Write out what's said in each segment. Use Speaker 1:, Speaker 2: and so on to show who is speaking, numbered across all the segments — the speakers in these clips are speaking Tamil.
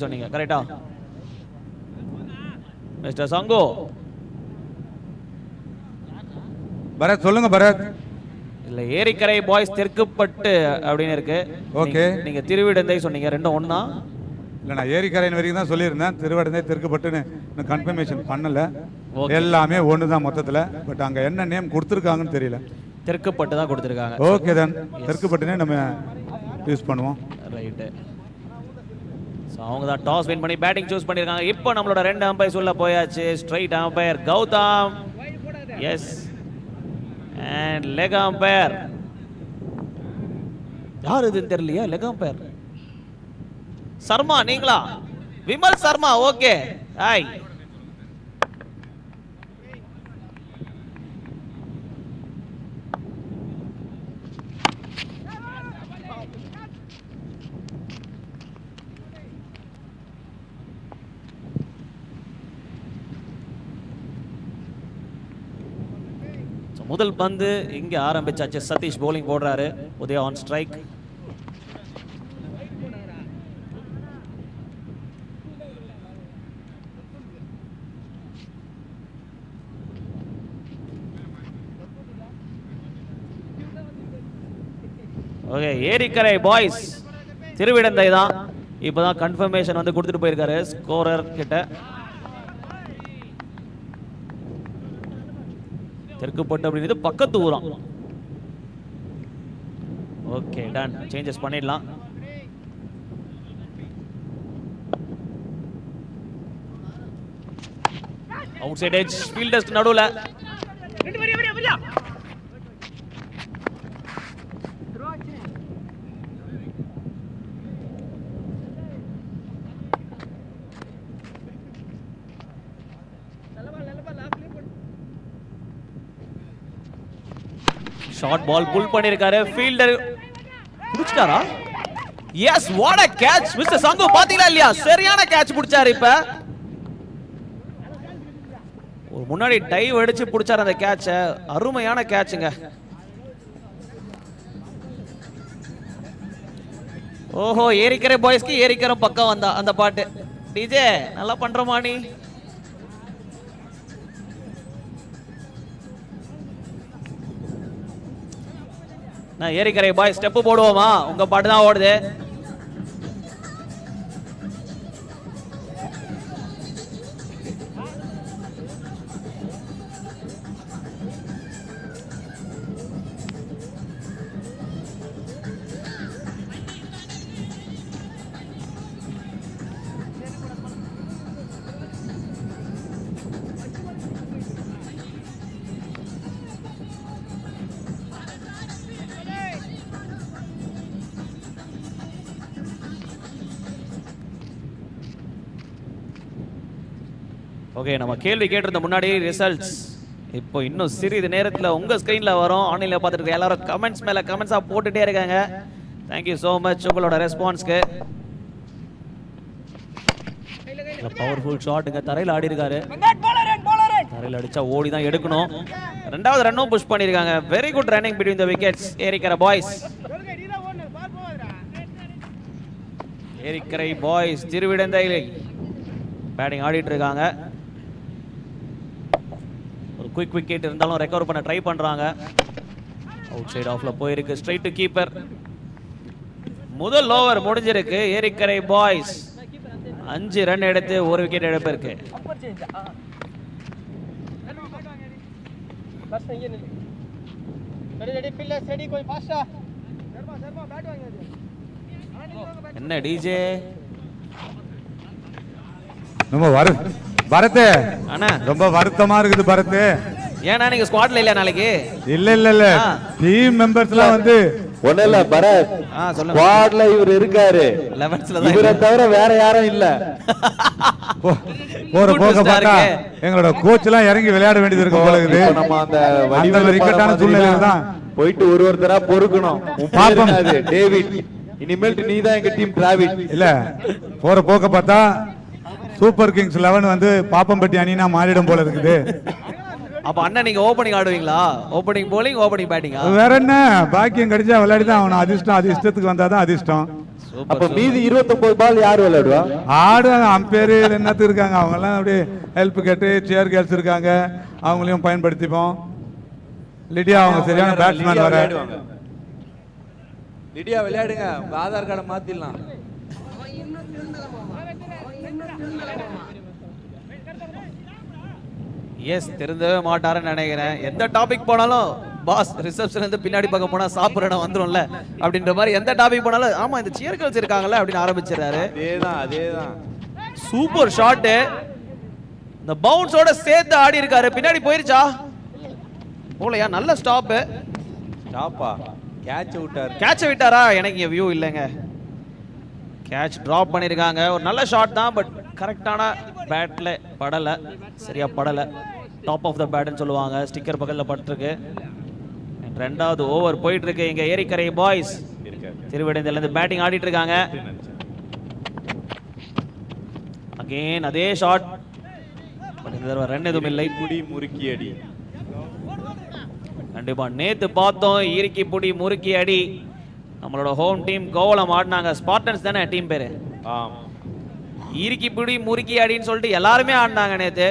Speaker 1: சொன்னீங்க கரெக்டா மிஸ்டர் சங்கோ?
Speaker 2: பரத் சொல்லுங்க பரத்.
Speaker 1: இல்ல ஏரிக்கரை பாய்ஸ் தெற்குப்பட்டு அப்படின்னு இருக்கு.
Speaker 2: ஓகே,
Speaker 1: நீங்க திருவிடந்தை சொன்னீங்க, ரெண்டும் ஒண்ணா?
Speaker 2: இல்ல நான் ஏரிக்கரையின் வரைக்கும் தான் சொல்லியிருந்தேன். திருவிடந்தை தெற்குப்பட்டுன்னு கன்ஃபர்மேஷன் பண்ணல. எல்லாமே ஒன்று தான் மொத்தத்தில். பட் அங்கே என்ன நேம் கொடுத்துருக்காங்கன்னு தெரியல.
Speaker 1: தெற்குப்பட்டு தான் கொடுத்துருக்காங்க.
Speaker 2: ஓகே தான், தெற்குப்பட்டுனே நம்ம யூஸ் பண்ணுவோம்.
Speaker 1: ரைட்டு. ஸோ அவங்க தான் டாஸ் வின் பண்ணி பேட்டிங் சூஸ் பண்ணியிருக்காங்க. இப்போ நம்மளோட ரெண்டு அம்பையர்ஸ் உள்ள போயாச்சு. Straight umpire Gautam, yes, and leg umpire யார் இதுன்னு தெரியலையா? லெக் அம்பையர் சர்மா, நீங்களா? விமல் சர்மா. Okay, hi. முதல் பந்து இங்க ஆரம்பிச்சாச்சு. சதீஷ் bowling போடுறாரு. Udaya on strike. Okay, Erikkarai boys Thiruvidanthai தான் இப்பதான் கன்ஃபர்மேஷன் வந்து கொடுத்துட்டு போயிருக்காரு ஸ்கோரர் கிட்ட. தெற்குப்பட்டு அப்படின்றது பக்கத்து ஊரம். Okay, done. சேஞ்சஸ் பண்ணிடலாம். அவுட் சைட் எட்ஜ், ஃபீல்டர்ஸ்க்கு நடுவுல. ஷார்ட் பால் புல் பண்ணிருக்காரு. ஃபீல்டர் புடிச்சிட்டாரா? Yes, what a catch mister Sangu. பாத்தீங்களா இல்லையா? சரியான கேட்ச் புடிச்சாரு. இப்ப ஒரு முன்னாடி டைவ் அடிச்சு புடிச்சாரு அந்த கேட்ச. அருமையான கேட்சுங்க. ஓஹோ, ஏரிக்கரை பாய்ஸ்க்கு ஏரிக்கரை பக்கம் வந்தா அந்த பாட்டு. டிஜே நல்லா பண்றமா நீ? நான் ஏரிக்கரை பாய் ஸ்டெப் போடுவோமா? உங்க பாட்டு தான் ஓடுது. ஓகே, நம்ம கேள்வி கேட்டிருந்த முன்னாடி ரிசல்ட்ஸ் இப்போ இன்னும் சிறிது நேரத்தில் உங்க ஸ்கிரீன்ல வரும். ஆன்லைன்ல பார்த்துட்டு எல்லாரும் கமெண்ட்ஸ் மேல கமெண்ட்ஸா போட்டுட்டே இருக்காங்க. தேங்க்யூ ஸோ மச் உங்களோட ரெஸ்பான்ஸ்க்கு. பவர்ஃபுல் ஷாட்டுங்க. தரையில் ஆடி இருக்காரு. தரையில் அடிச்சா ஓடி தான் எடுக்கணும். ரெண்டாவது ரன்னும் புஷ் பண்ணியிருக்காங்க. Very good running between the wickets Erikkarai boys. Erikkarai boys Thiruvidanthai batting ஆடிட்டு இருக்காங்க. ஒரு குயிக் விக்கெட் இருந்தாலும் ரெக்கவர் பண்ண ட்ரை பண்றாங்க. அவுட் சைடு ஆஃப்ல போயிருக்கு. Straight to keeper. முதல் ஓவர் முடிஞ்சிருக்கு. ஏரிக்கரை பாய்ஸ் 5 ரன் எடுத்து 1 விக்கெட் இழப்பிருக்கு. என்ன டிஜே
Speaker 2: ரொம்ப பரத் அண்ணா ரொம்ப வருத்தமா இருக்குது பரத்.
Speaker 1: ஏன்னா நீங்க ஸ்குவாட்ல இல்ல நாளைக்கு?
Speaker 2: இல்ல டீம் மெம்பர்ஸ்லாம் வந்து
Speaker 3: ஒண்ணு இல்ல பரத், ஸ்குவாட்ல இவர் இருக்காரு.
Speaker 1: 11th தான்.
Speaker 3: இவரை தவிர வேற யாரும் இல்ல.
Speaker 2: போற போக பார்த்தா எங்களோட கோச் எல்லாம் இறங்கி விளையாட வேண்டியது இருக்கும் போல இருக்குது.
Speaker 3: நம்ம அந்த
Speaker 2: விக்கெட்டான சூழ்நிலையில தான்
Speaker 3: போயிட்டு ஒருத்தரா பொறுக்கணும். பாப்போம். டேவிட், இனிமேல் நீ தான் எங்க டீம் டிராவிட்.
Speaker 2: இல்ல போற போக்க பார்த்தா சூப்பர் கிங்ஸ் 11 வந்து பாப்பம்பட்டி அணினா மாறிடும் போல இருக்குது.
Speaker 1: அப்ப அண்ணா நீங்க ஓபனிங் ஆடுவீங்களா? ஓபனிங் bowling, ஓபனிங் பேட்டிங்கா?
Speaker 2: வேற என்ன, பாக்கியம் கிடைச்சா விளையாடி தான் அவன. அதிர்ஷ்டம் அது இஷ்டத்துக்கு வந்தாதான் அதிர்ஷ்டம்.
Speaker 3: அப்ப மீதி 29 பால் யார் விளையாடுவா?
Speaker 2: ஆடு அம்பேரு என்னத்து இருக்காங்க, அவங்க எல்லாம் அப்படியே ஹெல்ப் கேட்டு சேர் கேர்ள்ஸ் இருக்காங்க, அவங்களையும் பயன்படுத்திப்போம். லிடியா அவங்க சரியான பேட்ஸ்மேன் வர.
Speaker 3: லிடியா விளையாடுங்க, உங்க ஆதார் கார்டை மாத்திடலாம்.
Speaker 1: எஸ், திருந்தவே மாட்டாருன்னு நினைக்கிறேன். எந்த டாபிக் போனாலும் பாஸ் ரிசப்ஷன் இருந்து பின்னாடி பக்கம் போனா சாப்பிட்ற இடம் வந்துரும்ல அப்படின்ற மாதிரி எந்த டாபிக் போனாலும் ஆமா இந்த சியர் கேர்ள்ஸ் இருக்காங்கல்ல அப்படின்னு ஆரம்பிச்சிடறாரு.
Speaker 3: அதேதான்.
Speaker 1: Super shot. இந்த பவுன்ஸோட சேர்த்து ஆடி இருக்காரு. பின்னாடி போயிருச்சா? போலையா? நல்ல ஸ்டாப்.
Speaker 3: ஸ்டாப்பா?
Speaker 1: கேட்ச் விட்டாரா? எனக்கு இங்க வியூ இல்லைங்க. கேட்ச் டிராப் பண்ணிருக்காங்க. ஒரு நல்ல ஷாட் தான், பட் கரெக்டான பேட்ல படல, சரியா படல. டாப் ஆஃப் த பேட்னு சொல்லுவாங்க, ஸ்டிக்கர் பக்கத்துல பட்டிருக்கு. ரெண்டாவது ஓவர் போயிட்டு இருக்கு. இங்க ஏரிக்கரை பாய்ஸ் திருவிடைந்தல இருந்து பேட்டிங் ஆடிட்டு இருக்காங்க. அகைன் அதே ஷாட், பட் இந்த தடவை ரன் எதுவும் இல்லை.
Speaker 3: புடி முறுக்கி அடி.
Speaker 1: கண்டிப்பா நேத்து பார்த்தோம் இறுக்கி புடி முறுக்கி அடி. நம்மளோட ஹோம் டீம் கோவலம் ஆடினாங்க. ஸ்பார்டன்ஸ் தானே டீம் பேரு? இறுக்கி புடி முறுக்கி அடின்னு சொல்லிட்டு எல்லாருமே ஆடினாங்க நேத்து.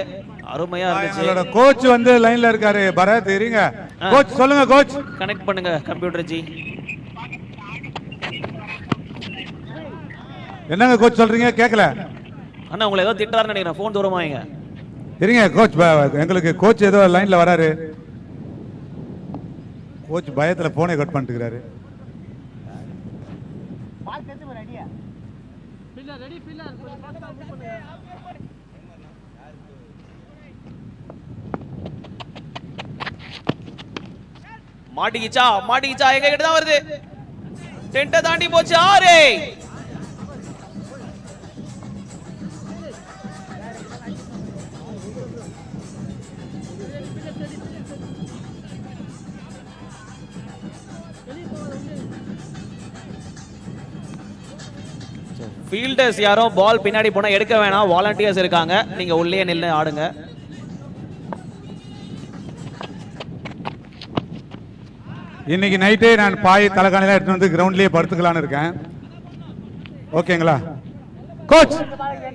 Speaker 1: அருமையா இருந்துச்சு.
Speaker 2: நம்மளோட கோச் வந்து லைன்ல இருக்காரு பரத். இருங்க கோச், சொல்லுங்க கோச்.
Speaker 1: கனெக்ட் பண்ணுங்க கம்ப்யூட்டர் ஜி.
Speaker 2: என்னங்க கோச் சொல்றீங்க? கேட்கல
Speaker 1: அண்ணா. உங்களை ஏதோ திட்டாருன்னு நினைக்கிறேன். ஃபோன் தூரமா வைங்க.
Speaker 2: இருங்க கோச், எங்களுக்கு கோச் ஏதோ லைன்ல வராரு. கோச் பயத்துல போனை கட் பண்ணிட்டு இருக்காரு.
Speaker 1: மாட்டிக்கிச்சா? எங்க கிட்ட தான் வருது. டென்ட்ட தாண்டி போச்சு. 6. ஃபீல்டர்ஸ் யாரும் பால் பின்னாடி போனா எடுக்க வேணாம். வாலண்டியர்ஸ் இருக்காங்க, நீங்க உள்ளே நின்னு ஆடுங்க.
Speaker 2: இன்னைக்கு நைட்டே நான் பாய் தலைகாணிலாம் எடுத்து வந்து கிரவுண்ட்லயே படுத்துக்கலான்னு இருக்கேன். ஓகேங்களா கோச்?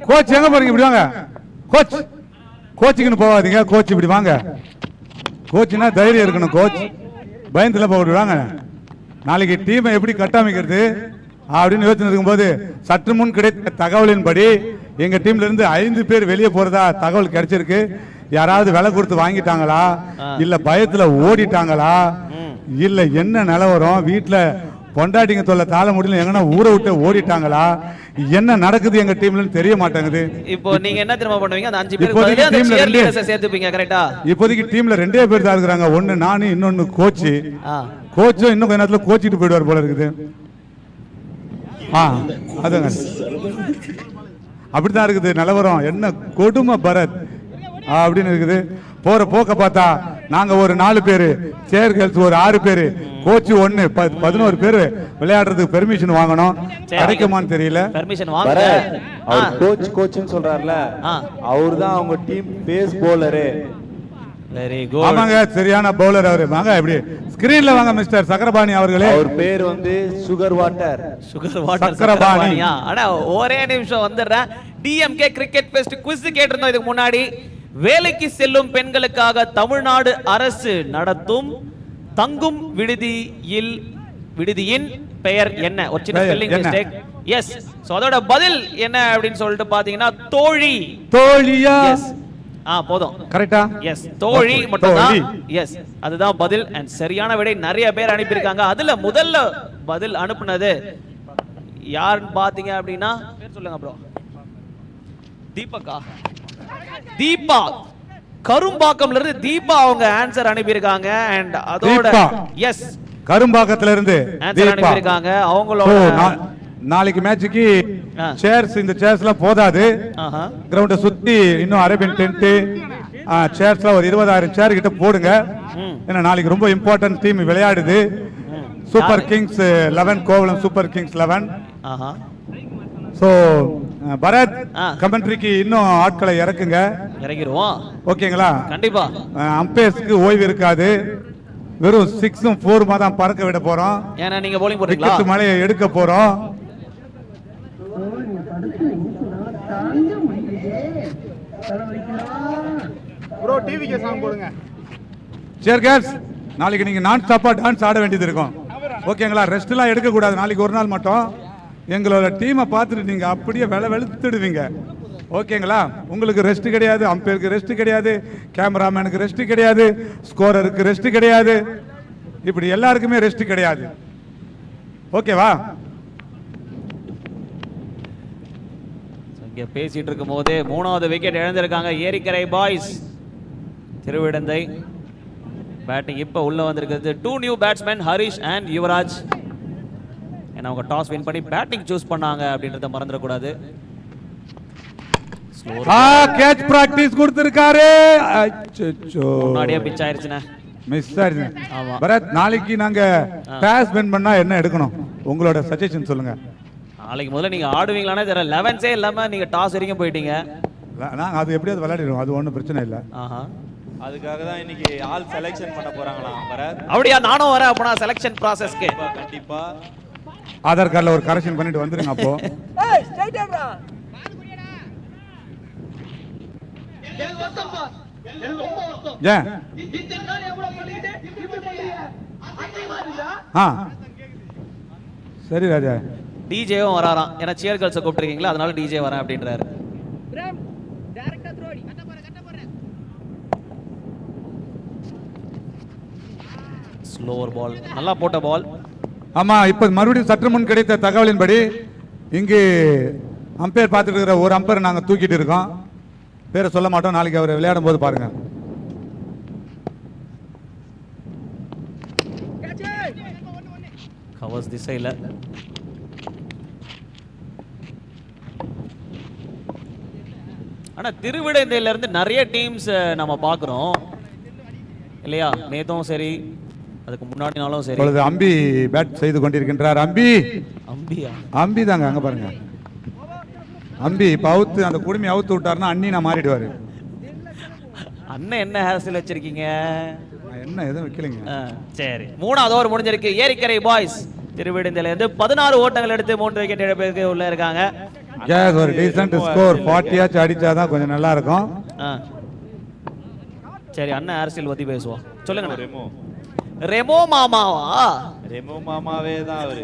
Speaker 2: கோச் எங்க போறீங்க? இப்படி வாங்க கோச். கோச்சுக்குன்னு போகாதீங்க கோச், இப்படி வாங்க. கோச்சுனா தைரியம் இருக்கணும் கோச், பயந்துல போக விடுவாங்க. நாளைக்கு டீமை எப்படி கட்டமைக்கிறது அப்படின்னு யோசனை இருக்கும்போது சற்று முன் கிடைத்த தகவலின்படி எங்க டீம்ல இருந்து 5 பேர் வெளியே போறதா தகவல் கிடைச்சிருக்கு. யாராவது விலை கொடுத்து வாங்கிட்டாங்களா, இல்ல பயத்துல ஓடிட்டாங்களா, இல்ல என்ன நிலவரம், வீட்டுல பொண்டாட்டிங்க தொல்லை தாழ முடியல, எங்கன்னா ஊரை விட்டு ஓடிட்டாங்களா, என்ன நடக்குது எங்க டீம்லன்னு தெரிய மாட்டேங்குது.
Speaker 1: இப்போ நீங்க என்ன திரும்ப பண்ணுவீங்க? அந்த 5 பேர் அந்த சியர் லீடர்ஸ் சேர்த்துப்பீங்க கரெக்ட்டா?
Speaker 2: இப்போதைக்கு டீம்ல 2 பேர் தான் இருக்காங்க. ஒன்னு நானு, இன்னொன்னு கோச். கோச்சும் இன்னும் கொஞ்ச நேரத்துல கோச்சிட்டு போயிடுவார் போல இருக்குது. அதுங்க அப்படித்தான் இருக்குது நிலவரம். என்ன கொடுமை பரத் அப்படின்னு இருக்குது. போற போக்க பார்த்தா நாங்க ஒரு 4 பேரு, சேர் கேர்ள்ஸ் ஒரு 6 பேரு, கோச் 1, 11 பேரு விளையாடுறதுக்கு பெர்மிஷன் வாங்கணும். கிடைக்குமான்னு தெரியல.
Speaker 1: பெர்மிஷன் வாங்க.
Speaker 3: அவர் கோச்னு சொல்றாருல, அவர்தான் அவங்க team pace bowler.
Speaker 1: Very good.
Speaker 2: ஆமாங்க, சரியான பவுலர் அவரு. வாங்க இப்படி ஸ்கிரீன்ல வாங்க மிஸ்டர் சக்கரபாணி அவர்களே.
Speaker 3: அவர் பேர் வந்து சுகர் வாட்டர்
Speaker 1: சக்கரபாணியா? அட ஒரே நிமிஷம் வந்துடுறேன். டிஎம்கே கிரிக்கெட் ஃபெஸ்ட் குவிஸ் கேட்டிருந்தோம் இதுக்கு முன்னாடி. வேலைக்கு செல்லும் பெண்களுக்காக தமிழ்நாடு அரசு நடத்தும் தங்கும் விடுதியின் பெயர் என்ன? ஒரு சின்ன ஸ்பெல்லிங் மிஸ்டேக். எஸ், சோ அதோட பதில் என்ன அப்படின்னு சொல்லிட்டு பாத்தீங்கன்னா தோழி.
Speaker 2: தோழியா?
Speaker 1: எஸ், போதும்.
Speaker 2: கரெக்ட்டா?
Speaker 1: எஸ், தோழி மட்டும்தான். எஸ், அதுதான் பதில். அண்ட் சரியான விடை நிறைய பேர் அனுப்பியிருக்காங்க. அதுல முதல்ல பதில் அனுப்புனது யாருன்னு பாத்தீங்க அப்படின்னா, பேர் சொல்லுங்க ப்ரோ. தீபா கரும்பாக்கம்ல இருந்து தீபா அவங்க ஆன்சர் அனுப்பியிருக்காங்க. அண்ட் அதோட எஸ்,
Speaker 2: கரும்பாக்கத்துல இருந்து
Speaker 1: ஆன்சர் அனுப்பியிருக்காங்க. அவங்களோட
Speaker 2: நாளைக்கு மேட்சுக்கு சேர்ஸ், இந்த சேர்ஸ்லாம் போதாது. கிரவுண்ட சுத்தி இன்னும் அரேபியன் டென்ட் சேர்ஸ்லாம் ஒரு 20,000 சேர் கிட்ட போடுங்க. ஏன்னா நாளைக்கு ரொம்ப இம்பார்ட்டன்ட் டீம் விளையாடுது. Super kings 11, Kovalam super kings 11. So Bharath, கமெண்ட்ரிக்கு இன்னும் ஆட்களை இறக்குங்க.
Speaker 1: இறங்கிடுவோம்.
Speaker 2: ஓகேங்களா?
Speaker 1: கண்டிப்பா.
Speaker 2: அம்பையர்ஸ்க்கு ஓய்வு இருக்காது. வெறும் 6ம் 4மா தான் பறக்க விட போறோம்.
Speaker 1: ஏன்னா நீங்க bowling போடுறீங்களா?
Speaker 2: விக்கெட் மலையை எடுக்க போறோம்.
Speaker 4: ப்ரோ டிவிக்கு சாங் போடுங்க.
Speaker 2: சேர் கேர்ள்ஸ், நாளைக்கு நீங்க நான் ஸ்டாப்பா டான்ஸ் ஆட வேண்டியது இருக்கும். ஓகேங்களா? ரெஸ்ட்லாம் எடுக்க கூடாது. நாளைக்கு ஒரு நாள் மட்டும் எங்களோட டீமை பார்த்துட்டு நீங்க அப்படியே வெளுத்துடுவீங்க. ஓகேங்களா? உங்களுக்கு ரெஸ்ட் கிடையாது, அம்பையருக்கு ரெஸ்ட் கிடையாது, கேமராமேனுக்கு ரெஸ்ட் கிடையாது, ஸ்கோரருக்கு ரெஸ்ட் கிடையாது, இப்படி எல்லாருக்குமே ரெஸ்ட் கிடையாது. ஓகேவா?
Speaker 1: இங்க பேசிட்டு இருக்கும் போதே 3வது விக்கெட் இழந்திருக்காங்க ஏரிக்கரை பாய்ஸ். திருவிடந்தை பேட்டிங் இப்ப உள்ள வந்திருக்கிறது. 2 new batsman Harish and Yuvraj. ஏன்னா அவங்க டாஸ் வின் பண்ணி பேட்டிங் சூஸ் பண்ணாங்க அப்படின்றத மறந்துடக்கூடாது.
Speaker 2: கேட்ச் பிராக்டிஸ் கொடுத்திருக்காரு. அச்சச்சோ,
Speaker 1: முன்னாடியே பிட்ச் ஆயிருச்சுனா
Speaker 2: மிஸ் ஆயிருச்சு.
Speaker 1: ஆமா
Speaker 2: பரத், நாளைக்கு நாங்க டாஸ் வின் பண்ணா என்ன எடுக்கணும்? உங்களோட சஜஷன் சொல்லுங்க.
Speaker 1: நாளைக்கு முதல்ல நீங்க ஆடுவீங்களானே தெரியல. 11 இல்லாம நீங்க டாஸ் வரைக்கும் போயிட்டீங்க.
Speaker 2: நாங்க அது எப்படியாவது விளையாடிடுவோம், அது ஒன்றும் பிரச்சனை இல்லை.
Speaker 1: ஆஹா,
Speaker 3: அதுக்காக தான் இன்னைக்கு ஆல் செலக்ஷன் பண்ண போறாங்களாம் பரத்.
Speaker 1: அப்படியா? நானும் வரேன் அப்பனா செலக்ஷன் ப்ராசஸ்க்கு.
Speaker 3: கண்டிப்பா
Speaker 2: ஆதார் கார்டில் ஒரு கரெக்ஷன் பண்ணிட்டு வந்துருங்க. அப்போ ஏன் சரி ராஜா,
Speaker 1: டிஜேவும் வராராம். ஏன்னா சியர் கேர்ள்ஸை கூப்பிட்டுருக்கீங்களா, அதனால டிஜே வரேன் அப்படின்றாரு. ஸ்லோவர் பால், நல்லா போட்ட பால்.
Speaker 2: ஆமா. இப்ப மறுபடியும் சற்று முன் கிடைத்த தகவலின்படி இங்கு அம்பையர் பார்த்துட்டு இருக்கிற ஒரு அம்பையர் நாங்க தூக்கிட்டு இருக்கோம். பேரை சொல்ல மாட்டோம், நாளைக்கு அவர் விளையாடும் போது பாருங்க.
Speaker 1: கவர்ஸ் திசையில் ஆனா திருவிடைந்தையில இருந்து நிறைய டீம்ஸ் நம்ம பார்க்குறோம் இல்லையா? நேத்தும் சரி, அதுக்கு முன்னாடி நாளும் சரி.
Speaker 2: இப்பொழுது அம்பி பேட் செய்து கொண்டிருக்கின்றார்.
Speaker 1: அம்பியா?
Speaker 2: அம்பி தாங்க, அங்க பாருங்க. அம்பி இப்ப அவுத்து அந்த குடுமி அவுத்து விட்டாருன்னா அண்ணி நான் மாறிடுவாரு.
Speaker 1: அண்ணன் என்ன ஹேர் ஸ்டைல் வச்சிருக்கீங்க?
Speaker 2: என்ன எதுவும் வைக்கலைங்க.
Speaker 1: சரி, 3வது ஓவர் முடிஞ்சிருக்கு. ஏரிக்கரை பாய்ஸ் திருவிடைந்தையில இருந்து 16 ஓட்டங்கள் எடுத்து 3 விக்கெட் இழப்பிற்கு உள்ள இருக்காங்க.
Speaker 2: ஒரு டீசன்ட் ஸ்கோர் 40 ஆச்சு அடிச்சாதான் கொஞ்சம் நல்லா இருக்கும்.
Speaker 1: சரி, அண்ணன் ஹேர் ஸ்டைல் பத்தி பேசுவோம். சொல்லுங்க.
Speaker 3: ரெமோ
Speaker 1: ரெமோ மாமாவா?
Speaker 3: ரெமோ மாமாவே தான் அவரு.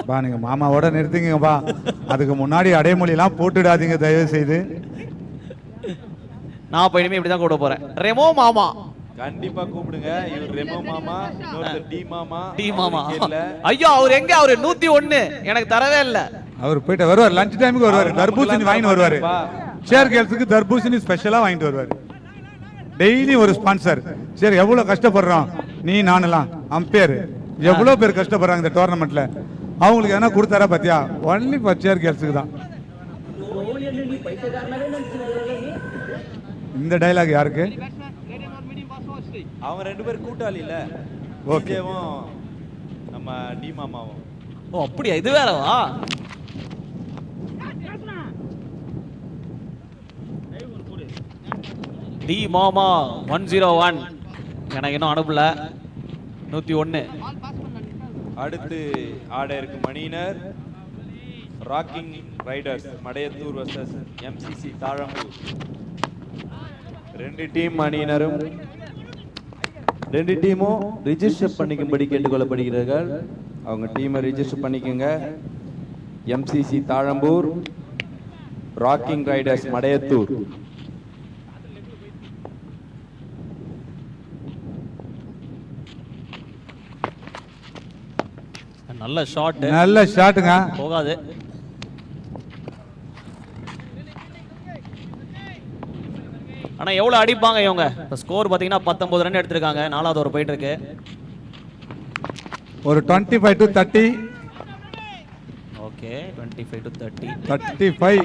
Speaker 2: பா, நீங்க மாமாவோட நிறுத்திங்கப்பா. அதுக்கு முன்னாடி அடைமொழிலாம் போட்டுடாதீங்க தயவு செய்து.
Speaker 1: நான் இப்ப இனிமே இப்படிதான் கூட போறேன். ரெமோ மாமா
Speaker 3: கண்டிப்பா கூப்பிடுங்க. இவர் ரெமோ மாமா, இன்னொருத்தர் டி மாமா.
Speaker 1: டி மாமா ஐயோ, அவர் எங்க? அவரு 101 எனக்கு தரவே இல்ல.
Speaker 2: அவர் போயிட்டு வருவார், லஞ்ச் டைமுக்கு வருவார், தர்பூசணி வாங்கிட்டு வருவாரு. சேர் கேர்ள்ஸுக்கு தர்பூசணி ஸ்பெஷலா வாங்கிட்டு வருவாரு. டெய்லி ஒரு ஸ்பான்சர். சரி, எவ்வளவு கஷ்டப்படுறோம் நீ நானெல்லாம் அம்பையர், எவ்வளவு பேர் கஷ்டப்படுறாங்க இந்த டோர்னமெண்ட்ல. அவங்களுக்கு எதனா கொடுத்தாரா பாத்தியா? ஒன்லி ஃபார் சேர் கேர்ள்ஸுக்கு தான். இந்த டைலாக் யாருக்கு?
Speaker 3: அவங்க 2 பேர் கூட்டாளி இல்ல. ஓகேவும் நம்ம டி மாமாவும்.
Speaker 1: ஓ அப்படியா? இது வேறவா? டி மாமா 101 எனக்கு இன்னும் அனுப்பல. 101.
Speaker 3: அடுத்து ஆட இருக்கு மணியினர் rocking riders Madaiyathur versus MCC Thazhambur. 2 team அணியினரும் 2 டீமும் ரிஜிஸ்டர் பண்ணிக்கும்படி கேட்டுக்கொள்ளப்படுகிறார்கள். அவங்க டீமை ரிஜிஸ்டர் பண்ணிக்கோங்க. MCC Thazhambur, rocking riders Madaiyathur.
Speaker 1: நல்ல ஷாட்,
Speaker 2: நல்ல ஷாட்டுங்க.
Speaker 1: போகாது. ஆனா எவ்வளவு அடிப்பாங்க இவங்க? ஸ்கோர் பாத்தீங்கன்னா 19 ரன் எடுத்திருக்காங்க. 4வது ஓவர் போயிட்டு இருக்கு.
Speaker 2: ஒரு 25 to 30.
Speaker 1: Okay, 25 to 30.
Speaker 2: 35.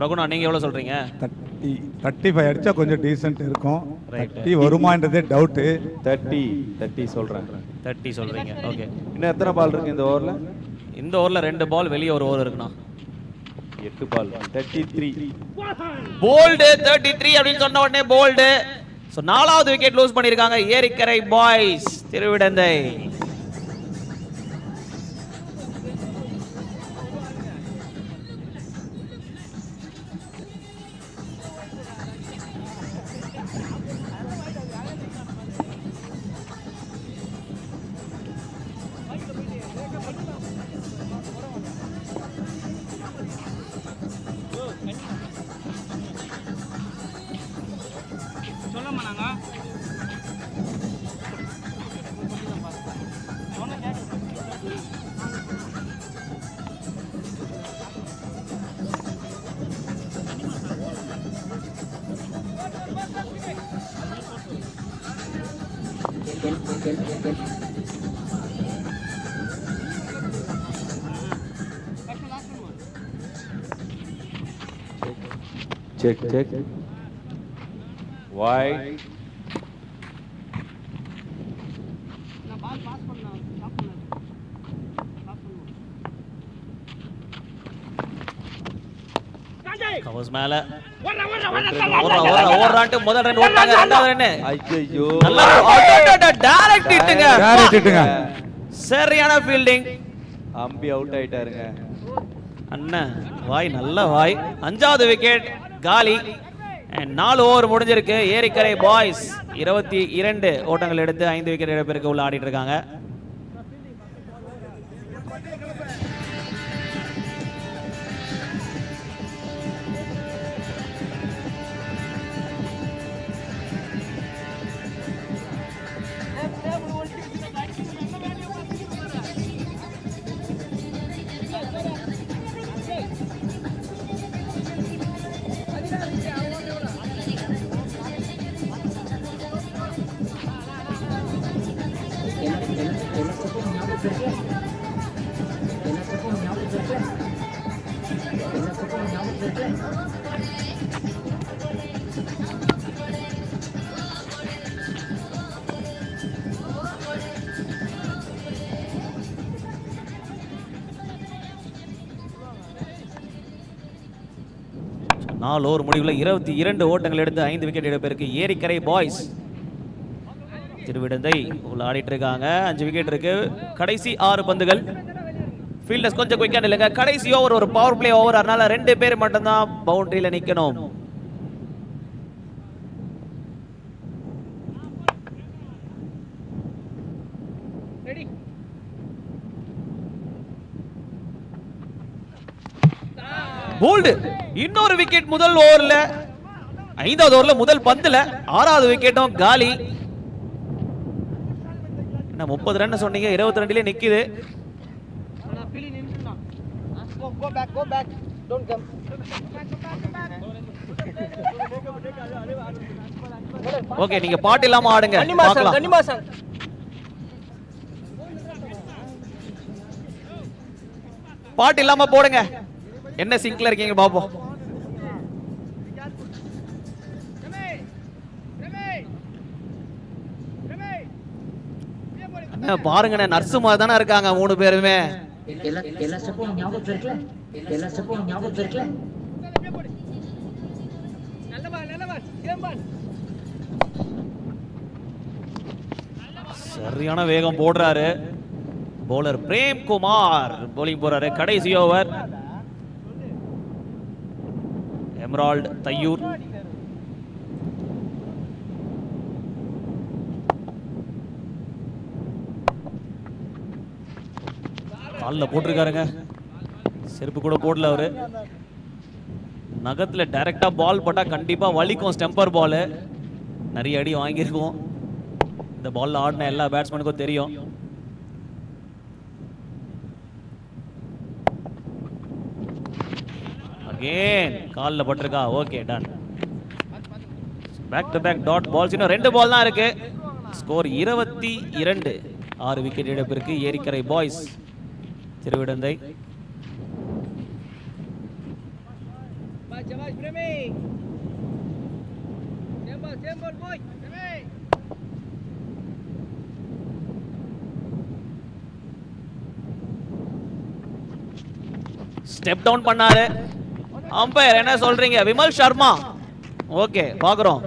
Speaker 1: ரகுணா, நீங்க எவ்வளவு சொல்றீங்க?
Speaker 2: 35 அடிச்சா கொஞ்சம் டீசன்ட் இருக்கும்.
Speaker 1: Right.
Speaker 2: 30 வருமான்றதே டவுட்.
Speaker 3: 30 சொல்றேன்.
Speaker 1: 30 சொல்றீங்க. ஓகே.
Speaker 3: இன்னும் எத்தனை பால் இருக்கு இந்த ஓவர்ல?
Speaker 1: இந்த ஓவர்ல 2 பால், வெளியே ஒரு ஓவர் இருக்குண்ணா.
Speaker 3: 8 பால். 33.
Speaker 1: போல்டு 33 அப்படின்னு சொன்ன உடனே போல்டு. சோ 4வது விக்கெட் லூஸ் பண்ணிருக்காங்க Erikkarai boys Thiruvidanthai.
Speaker 3: Check. Wide.
Speaker 1: Covers மேல ஓடுறான்ட்டு முதல் ரன் ஓட்டாங்க, ரெண்டாவது ரன்
Speaker 3: ஐயோ
Speaker 1: நல்லா டைரக்ட் ஹிட்டுங்க,
Speaker 2: டைரக்ட் ஹிட்டுங்க.
Speaker 1: சரியான ஃபீல்டிங்.
Speaker 3: அம்பி அவுட் ஆயிட்டாருங்க.
Speaker 1: அண்ணன் வாய் நல்ல வாய். அஞ்சாவது விக்கெட் காலி. 4 ஓவர் முடிஞ்சிருக்கு. ஏரிக்கரை பாய்ஸ் 22 ஓட்டங்கள் எடுத்து 5 விக்கெட் இழப்பிற்கு உள்ள ஆடிட்டு இருக்காங்க. நாலு ஓவர் முடிவில் 22 ஓட்டங்கள் எடுத்து 5 விக்கெட் இழப்பிற்கு ஏரிக்கரை பாய்ஸ் திருவிடந்தை உள்ள ஆடிட்டு இருக்காங்க. 5 விக்கெட் இருக்கு. கடைசி 6 பந்துகள். ஃபீல்டர்ஸ் கொஞ்சம் குயிக்கா இல்லைங்க. கடைசி ஓவர் ஒரு பவர் பிளே ஓவர், அதனால 2 பேர் மட்டும்தான் பவுண்டரியில நிக்கணும். போல்டு இன்னொரு விக்கெட் முதல் ஓவர்ல, 5வது ஓவர்ல முதல் பந்துல 6வது விக்கெட்டும் காலி. என்ன 30 ரன் சொன்னீங்க, 22லே நிக்குது. ஓகே, நீங்க பாட்டு இல்லாம ஆடுங்க, பார்க்கலாம். பாட்டு இல்லாம போடுங்க. என்ன சிங்க்ல இருக்கீங்க பாப்போம். பாருங்க, நர்ஸ் மாதிரி தானே இருக்காங்க 3 பேருமே. சரியான வேகம் போடுறாரு போலர் பிரேம் குமார். போலிங் போறாரு. கடைசி ஓவர் எமரால்ட் தையூர். காலில் போட்டிருக்காருங்க, செருப்பு கூட போடல அவரு. நகத்துல டைரக்டா பால் போட்டா கண்டிப்பா வலிக்கும். ஸ்டெம்பர் பால் நிறைய அடி வாங்கியிருக்கும். இந்த பால்ல ஆடின எல்லா பேட்ஸ்மேனுக்கும் தெரியும். அகேன் கால்ல பட்டிருக்கா. Okay, done. Back to back dot balls. இன்னும் 2 பால் தான் இருக்கு. ஸ்கோர் 22. 6 விக்கெட் இழப்பிற்கு ஏரிக்கரை பாய்ஸ் திருவிடந்தை. ஸ்டெப் டவுன் பண்ணாரு. அம்பையர் என்ன சொல்றீங்க? விமல் சர்மா. ஓகே, பாக்குறோம்.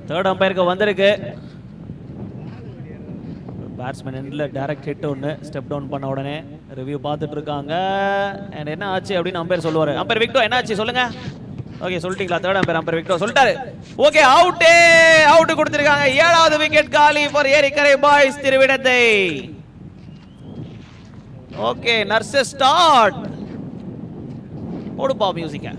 Speaker 1: 3rd அம்பையருக்கு வந்திருக்கு. பேட்ஸ்மேன் எண்ட்ல டைரக்ட் ஹிட் ஒன்று. ஸ்டெப் டவுன் பண்ண உடனே ரிவ்யூ பார்த்துட்டு இருக்காங்க. அண்ட் என்ன ஆச்சு அப்படின்னு அம்பையர் சொல்லுவாரு. அம்பையர் விக்டோ என்ன ஆச்சு சொல்லுங்க. ஓகே, சொல்லிட்டீங்களா? 3rd அம்பையர் விக்டோ சொல்லிட்டாரு. ஓகே, அவுட் கொடுத்திருக்காங்க. 7வது விக்கெட் காலி for Erikkarai boys Thiruvidanthai. Okay, நர்ஸ் ஸ்டார்ட். போடுப்பா மியூசிக்க.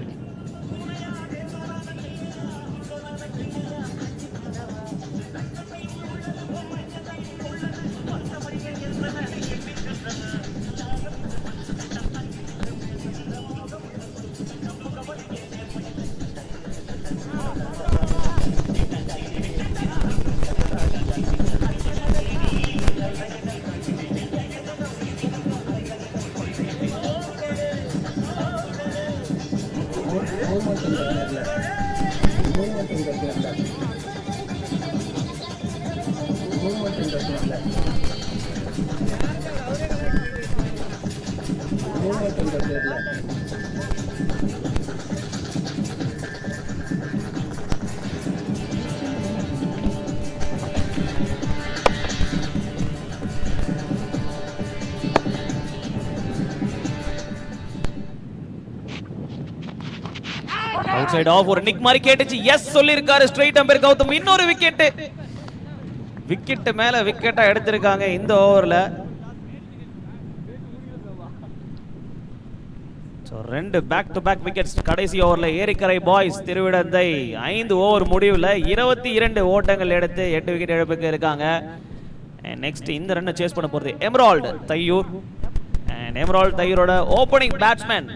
Speaker 1: Out side of. ஒரு நிக் மாதிரி கேட்டுச்சு. எஸ் சொல்லிருக்காரு ஸ்ட்ரைட் அம்பையர் கௌதம். இன்னொரு விக்கெட். விக்கெட் மேல விக்கெட்டா எடுத்திருக்காங்க இந்த ஓவர்ல. ரெண்டு பேக் டு பேக் விக்கெட்ஸ் கடைசி ஓவர்ல. ஏரிக்கரை பாய்ஸ் திருவிடந்தை 5 ஓவர் முடிவுல 22 ஓட்டங்கள் எடுத்து 8 விக்கெட் இழப்புக்கு இருக்காங்க. நெக்ஸ்ட் இந்த ரன்னை சேஸ் பண்ண போறது எமரால்டு தையூர். அண்ட் எமரால்டு தையூரோட ஓப்பனிங் பேட்ஸ்மேன்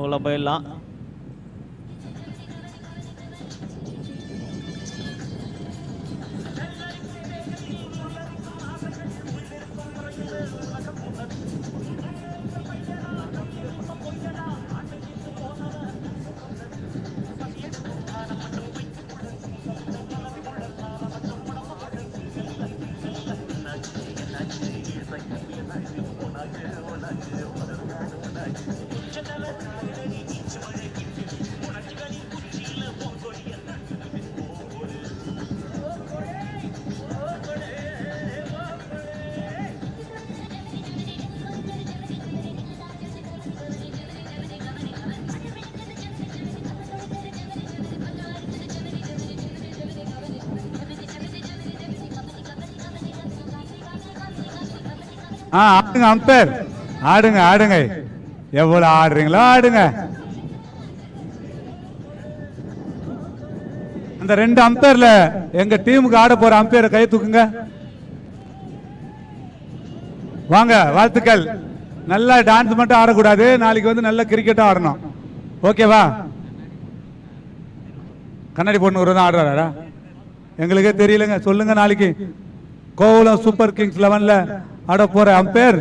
Speaker 1: உள்ள போயிடலாம்.
Speaker 2: ஆடுங்க அம்பேர், ஆடுங்க ஆடுங்க, எவ்வளவு ஆடுறீங்களோ ஆடுங்க. அந்த 2 அம்பேர்ல எங்க டீமுக்கு ஆட போற அம்பேரை கை தூக்குங்க. வாங்க, வாழ்த்துக்கள். நல்லா டான்ஸ் மட்டும் ஆடக்கூடாது, நாளைக்கு வந்து நல்ல கிரிக்கெட்டும் ஆடணும். ஓகேவா? கண்ணாடி போட்டு தான் ஆடுறாரா? எங்களுக்கே தெரியலங்க. சொல்லுங்க, நாளைக்கு கோவலம் சூப்பர் கிங்ஸ் 11ல ஆட போற அம்பேர்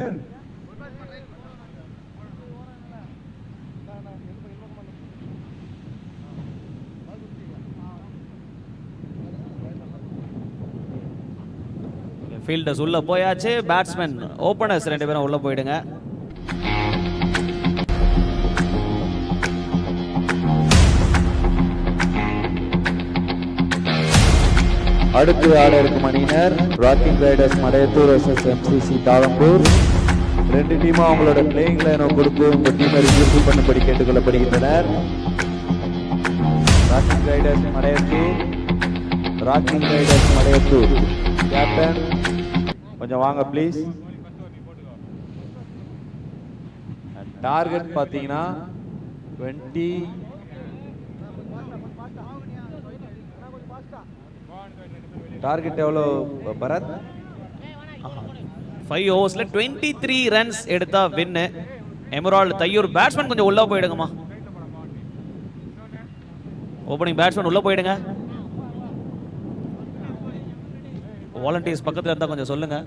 Speaker 1: ஃபீல்டர்ஸ் உள்ள போயாச்சு. பேட்ஸ்மேன் ஓபனர்ஸ் 2 பேரும் உள்ள போயிடுங்க.
Speaker 3: அடுத்து ஆட இருக்கும் அணியினர் rocking riders Madaiyathur vs MCC Thazhambur. 2 டீமும் அவங்களோட பிளேயிங் லைனை கொடுத்து உங்க டீமை ரிவ்யூ பண்ணும்படி கேட்டுக்கொள்ளப்படுகின்றனர். ராக்கிங் ரைடர்ஸ் மடையத்தூர் கேப்டன் கொஞ்சம் வாங்க ப்ளீஸ். டார்கெட் பார்த்தீங்கன்னா 20. டார்கெட் எவ்வளோ பரத்?
Speaker 1: 5 ஓவர்ஸ்ல 23 ரன்ஸ் எடுத்தா வின். எமரால்டு தையூர் பேட்ஸ்மேன் கொஞ்சம் உள்ள போயிடுங்கம்மா. ஓபனிங் பேட்ஸ்மேன் உள்ள போயிடுங்க. வாலண்டியர்ஸ் பக்கத்துல இருந்தா கொஞ்சம் சொல்லுங்க.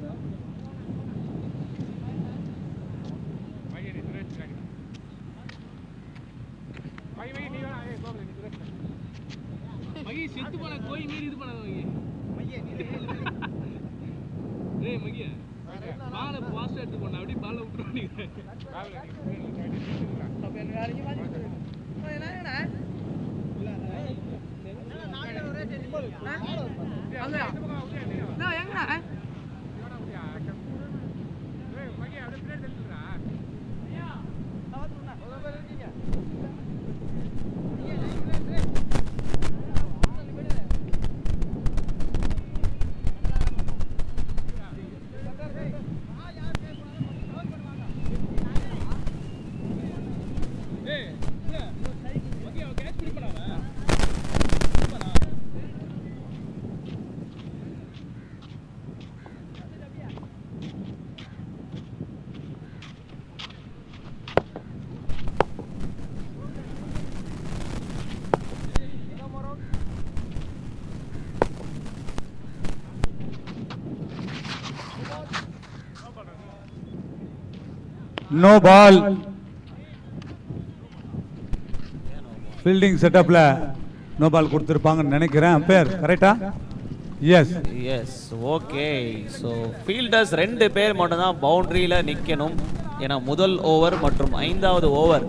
Speaker 2: No ball. ஃபீல்டிங் செட்டப்பில் நோ பால் கொடுத்துருப்பாங்கன்னு நினைக்கிறேன். அம்பையர் கரெக்டா? Yes
Speaker 1: yes okay. So fielders 2 பேர் மட்டும்தான் பவுண்டரியில் நிற்கணும். ஏன்னா முதல் ஓவர் மற்றும் 5வது ஓவர்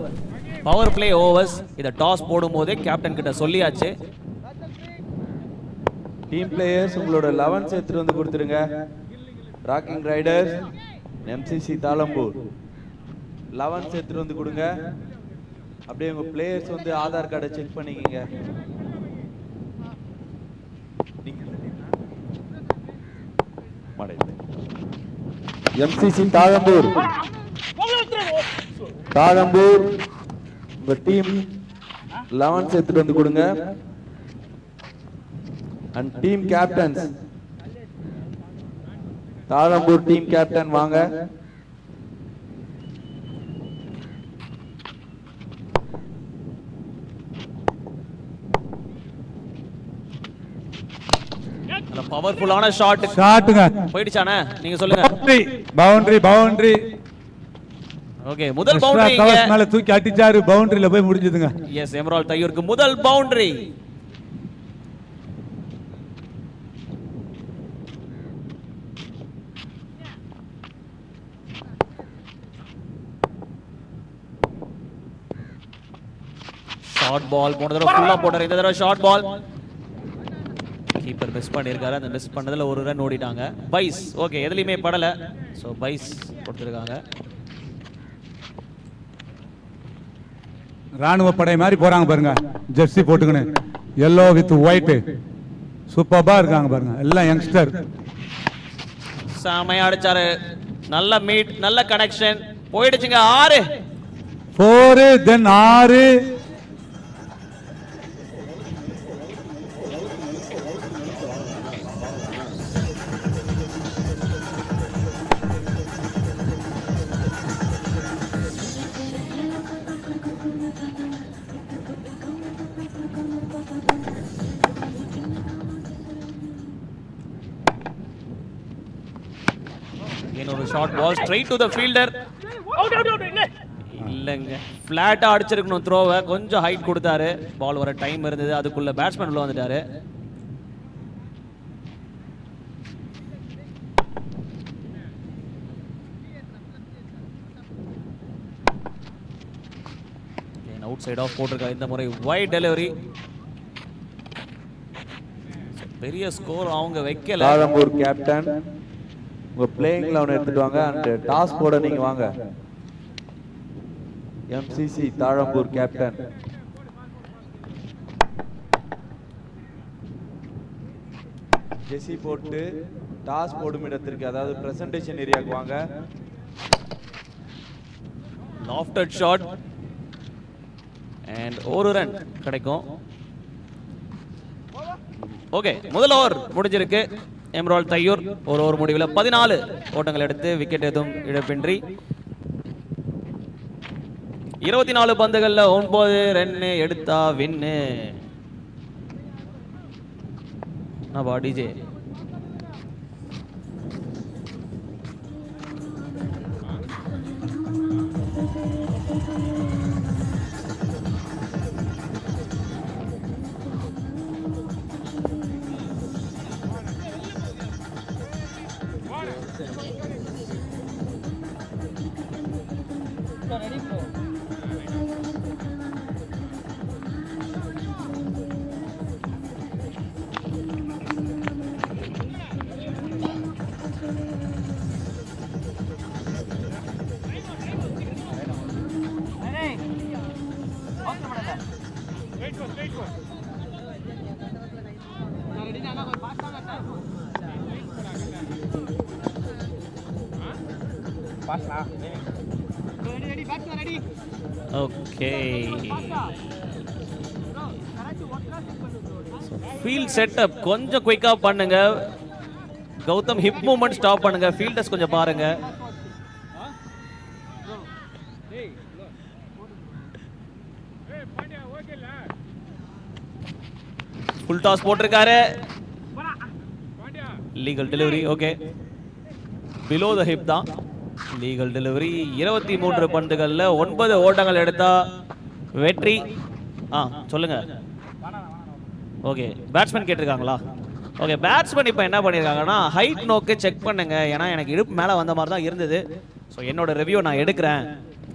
Speaker 1: பவர் பிளே ஓவர்ஸ். இதை டாஸ் போடும்போதே கேப்டன் கிட்ட சொல்லியாச்சு.
Speaker 3: டீம் பிளேயர்ஸ் உங்களோட 11 எடுத்துட்டு வந்து கொடுத்துருங்க. ராக்கிங் ரைடர்ஸ் எம்சிசி தாளம்பூர் 11 எடுத்துட்டு வந்து கொடுங்க. அப்படியே உங்க பிளேயர்ஸ் வந்து ஆதார் கார்டை செக் பண்ணிக்கங்க. எம்சிசி தாழம்பூர் உங்க டீம் 11 எடுத்துட்டு வந்து கொடுங்க. And team captains Thalambur team captain வாங்க.
Speaker 1: பவர்ஃபுல்லான
Speaker 2: ஷாட்டுங்க
Speaker 1: போயிடுச்சானே, நீங்க சொல்லுங்க.
Speaker 2: பவுண்டரி
Speaker 1: ஓகே, முதல் பவுண்டரி
Speaker 2: மேல தூக்கி அடிச்சாரு, பவுண்டரியில போய் முடிஞ்சதுங்க.
Speaker 1: எஸ், எமரால்ட் தையூருக்கு முதல் பவுண்டரி. ஷார்ட் பால் போன தடவை ஃபுல்லா போட்டாரு, இந்த தடவை ஷார்ட் பால். கீப்பர் மிஸ் பண்ணிருக்காரு. அந்த மிஸ் பண்ணதுல ஒரு ரன் ஓடிட்டாங்க. பைஸ் ஓகே, எதுலயுமே படல. சோ பைஸ் கொடுத்திருக்காங்க.
Speaker 2: ராணுவ படை மாதிரி போறாங்க பாருங்க, ஜெர்சி போட்டுக்கின்னு yellow வித் ஒயிட். சூப்பர்பா இருக்காங்க பாருங்க, எல்லாம் யங்ஸ்டர்.
Speaker 1: செமையா அடிச்சாரு, நல்ல மீட், நல்ல கனெக்ஷன். போயிடுச்சுங்க 6
Speaker 2: 4 தென் 6.
Speaker 1: இன்னொரு short ball straight to the fielder. இல்லங்க, ஃபிளாட்டா அடிச்சிருக்கணும் த்ரோவை. கொஞ்சம் ஹைட் கொடுத்தாரு, பால் வர டைம் இருந்தது, அதுக்குள்ள பேட்ஸ்மேன் உள்ள வந்துட்டாரு. அவுட் சைட் ஆஃப் போட்டிருக்காரு. இந்த முறை வைட் டெலிவரி. பெரிய ஸ்கோர் அவங்க வைக்கல.
Speaker 3: தாழம்பூர் கேப்டன் உங்க பிளேயிங் 11 எடுத்துட்டு வாங்க. அண்ட் டாஸ் போட நீங்க வாங்க. எம்சிசி தாழம்பூர் கேப்டன் ஜெசி போட்டு டாஸ் போடும் இடத்திற்கு, அதாவது பிரசன்டேஷன் ஏரியாவுக்கு வாங்க.
Speaker 1: லாஃப்டட் ஷாட் அண்ட் ஒரு ரன் கிடைக்கும். ஓகே, முதல் ஓவர் முடிஞ்சிருக்கு. எமரால்ட் தையூர் ஒரு ஓவர் முடிவில் 14 ஓட்டங்கள் எடுத்து விக்கெட் எதுவும் இழப்பின்றி 24 பந்துகள்ல 9 ரன் எடுத்தா win. DJ okay, field setup கொஞ்சம் குயிக்கா பண்ணுங்க. கௌதம் ஹிப் மூவ்மெண்ட் ஸ்டாப் பண்ணுங்க. ஃபீல்டர்ஸ் கொஞ்சம் பாருங்க. ஃபுல் டாஸ் போட்டிருக்காரு. Legal delivery. Okay, below the hip தான் லீகல் டெலிவரி. 23 பந்துகள்ல 9 ஓட்டங்கள் எடுத்தா வெற்றி. சொல்லுங்க. ஓகே, பேட்ஸ்மேன் கேட்டிருக்காங்களா? ஓகே, பேட்ஸ்மேன் இப்போ என்ன பண்ணியிருக்காங்கன்னா ஹைட் நோக்கு செக் பண்ணுங்க. ஏன்னா எனக்கு இடுப்பு மேலே வந்த மாதிரி தான் இருந்தது. ஸோ என்னோட ரிவ்யூ நான் எடுக்கிறேன்.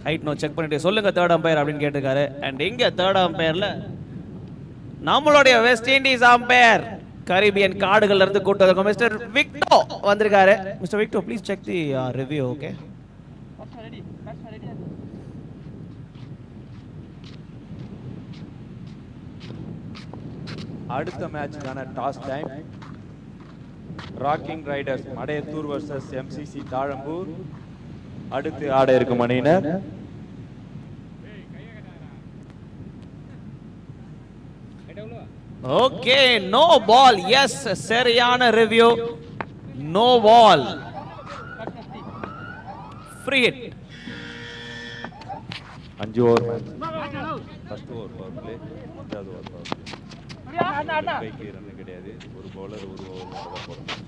Speaker 1: ஹைட் நோ செக் பண்ணிட்டு சொல்லுங்க தேர்ட் அம்பையர் அப்படின்னு கேட்டிருக்காரு. அண்ட் இங்கே தேர்ட் அம்பையரில் நம்மளுடைய வெஸ்ட் இண்டீஸ் அம்பையர் கரீபியன் காடுகள்ல இருந்து கூட்டு வந்திருக்கோம் மிஸ்டர் விக்டோ வந்திருக்காரு. Mister Victor please check the review. Okay,
Speaker 3: அடுத்த மேட்சுக்கான toss time. Rocking riders Madaiyathur versus MCC Thazhambur. அடுத்து ஆட இருக்கும் அணியினர்
Speaker 1: ஓகே, நோ பால். எஸ், சரியான review. No ball, free hit.
Speaker 3: 5 over match. First over power play, 5வது ஓவர் பவர் பிளே. பைக்கு ரன் கிடையாது. ஒரு பவுலர் ஒரு ஓவர் மட்டும் தான் போடணும்.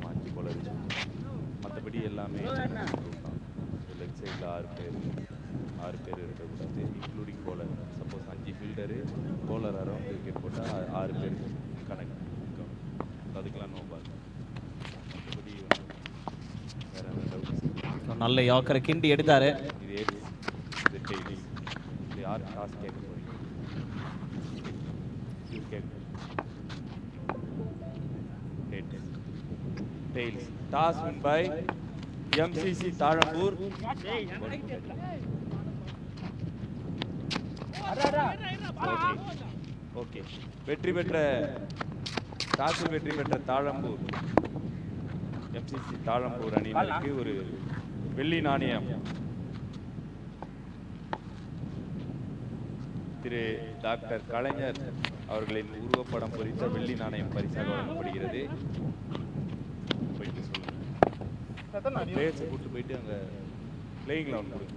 Speaker 3: 5 பவுலர். மற்றபடி எல்லாமே லெக் சைடில் 6 பேர் இருக்கக்கூடாது, including bowler. Suppose 5 fielder bowler around wicket போட்டால் 6 பேர் கணக்கு. அதுக்கெல்லாம் நோ பால். மற்றபடி வேற
Speaker 1: நல்ல யாக்கரை கிண்டி எடுத்தாரு.
Speaker 3: இது டெய்லி இது யார் டாஸ் கேட்க போறீங்க? Tails. Toss win by MCC Thalambur. Okay, வெற்றி பெற்ற டாஸில் வெற்றி பெற்ற தாழம்பூர் எம்சிசி தாழம்பூர் அணியினருக்கு ஒரு வெள்ளி நாணயம் திரு டாக்டர் கலைஞர் அவர்களின் உருவப்படம் பொறித்த வெள்ளி நாணயம் பரிசாக வழங்கப்படுகிறது. போயிட்டு சொல்லுங்க, பிளேயர்ஸை கூட்டு போயிட்டு அங்க பிளேயிங் லெவன் கொடுங்க.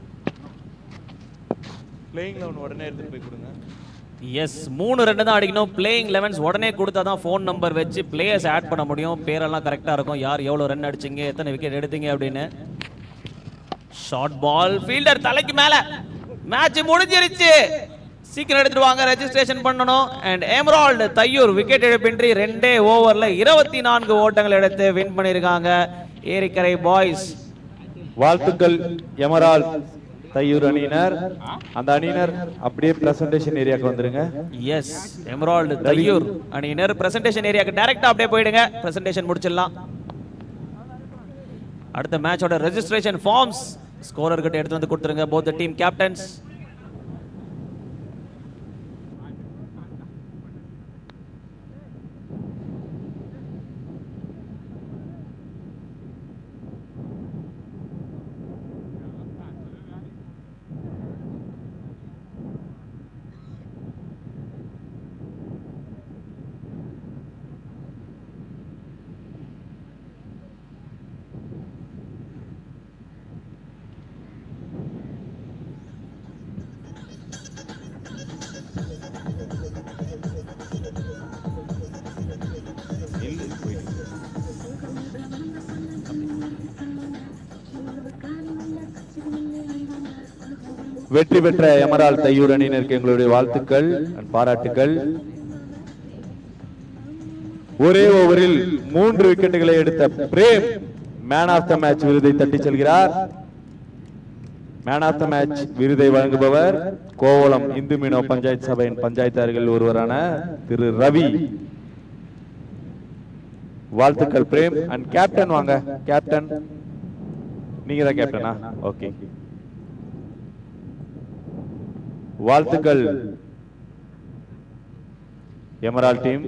Speaker 3: பிளேயிங் லெவன் உடனே எடுத்துட்டு போய் கொடுங்க.
Speaker 1: எஸ், 3 ரன் தான் அடிக்கணும். பிளேயிங் 11s உடனே கொடுத்தா தான் ஃபோன் நம்பர் வச்சு பிளேயர்ஸ் ஆட் பண்ண முடியும். பேரெல்லாம் கரெக்டாக இருக்கும், யார் எவ்வளோ ரன் அடிச்சிங்க, எத்தனை விக்கெட் எடுத்தீங்க அப்படின்னு. ஷார்ட் பால், ஃபீல்டர் தலைக்கு மேலே. மேட்ச் முடிஞ்சிருச்சு, சீக்கிரம் எடுத்துட்டு வாங்க, ரெஜிஸ்ட்ரேஷன் பண்ணணும். அண்ட் எமரால்டு தையூர் விக்கெட் இழப்பின்றி 2 ஓவரில் 24 ஓட்டங்கள் எடுத்து வின் பண்ணியிருக்காங்க ஏரிக்கரை பாய்ஸ்.
Speaker 3: வாழ்த்துக்கள் எமரால் தையூர் அணியினர். அந்த அணியினர் அப்படியே பிரசன்டேஷன் ஏரியாக்கு வந்துருங்க.
Speaker 1: எஸ், எமரால்டு தையூர் அணியினர் பிரசன்டேஷன் ஏரியாக்கு டைரக்டா அப்படியே போயிடுங்க. பிரசன்டேஷன் முடிச்சிடலாம். அடுத்த மேட்சோட ரெஜிஸ்ட்ரேஷன் ஃபார்ம்ஸ் ஸ்கோரர் கிட்ட எடுத்து வந்து கொடுத்துருங்க, both the team captains.
Speaker 3: வெற்றி பெற்ற எமரால் தையூர் அணியினருக்கு எங்களுடைய வாழ்த்துக்கள், பாராட்டுக்கள். ஒரே ஓவரில் 3 விக்கெட்டுகளை எடுத்த Prem man of the match விருதை தட்டி செல்கிறார். மேன் ஆஃப் த மேட்ச் விருதை வழங்குபவர் கோவளம் இந்து மீனவ பஞ்சாயத்து சபையின் பஞ்சாயத்தார்கள் ஒருவரான திரு ரவி. வாழ்த்துக்கள் பிரேம். அண்ட் கேப்டன் வாங்க, கேப்டன் நீங்க தான் கேப்டனா? ஓகே, வாழ்த்துக்கள் எமரால் டீம்.